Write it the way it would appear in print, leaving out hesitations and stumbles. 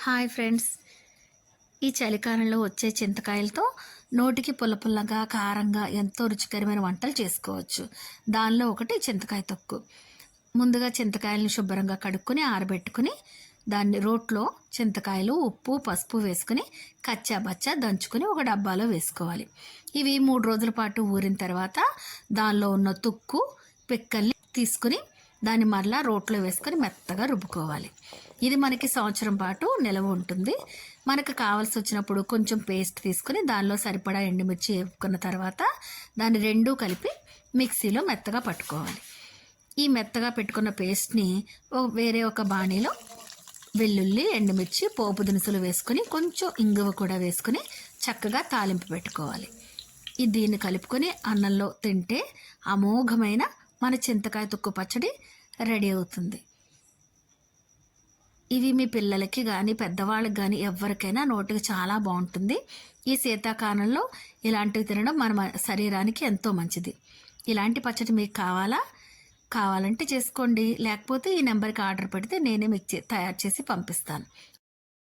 Hi friends. ఈ చలికాలంలో వచ్చే చింతకాయలతో నోటికి పుల్ల పుల్లగా కారంగా ఎంతో రుచికరమైన వంటలు చేసుకోవచ్చు. దానిలో ఒకటి చింతకాయ తొక్కు. ముందుగా చింతకాయలను శుభ్రంగా కడుక్కొని ఆరబెట్టుకుని దాన్ని రోట్లో చింతకాయలు ఉప్పు పసుపు వేసుకుని కచ్చా బచ్చా దంచుకుని ఒక డబ్బాలో వేసుకోవాలి. ఇవి 3 రోజుల పాటు ఊరిన తర్వాత దానిలో ఉన్న తుక్కు పిక్కల్ని తీసుకుని దాన్ని మరలా రోట్లో వేసుకొని మెత్తగా రుబ్బుకోవాలి. ఇది మనకి సంవత్సరం పాటు నిలవ ఉంటుంది. మనకు కావాల్సి వచ్చినప్పుడు కొంచెం పేస్ట్ తీసుకుని దానిలో సరిపడా ఎండుమిర్చి వేపుకున్న తర్వాత దాన్ని రెండూ కలిపి మిక్సీలో మెత్తగా పట్టుకోవాలి. ఈ మెత్తగా పెట్టుకున్న పేస్ట్ని వేరే ఒక బాణీలో వెల్లుల్లి ఎండుమిర్చి పోపు దినుసులు వేసుకుని కొంచెం ఇంగువ కూడా వేసుకుని చక్కగా తాలింపు పెట్టుకోవాలి. దీన్ని కలుపుకొని అన్నంలో తింటే అమోఘమైన మన చింతకాయ తొక్కు పచ్చడి రెడీ అవుతుంది. ఇవి మీ పిల్లలకి కానీ పెద్దవాళ్ళకి కానీ ఎవరికైనా నోటికి చాలా బాగుంటుంది. ఈ శీతాకాలంలో ఇలాంటివి తినడం మన శరీరానికి ఎంతో మంచిది. ఇలాంటి పచ్చడి మీకు కావాలంటే చేసుకోండి, లేకపోతే ఈ నెంబర్కి ఆర్డర్ పెడితే నేనే మీకు తయారు చేసి పంపిస్తాను.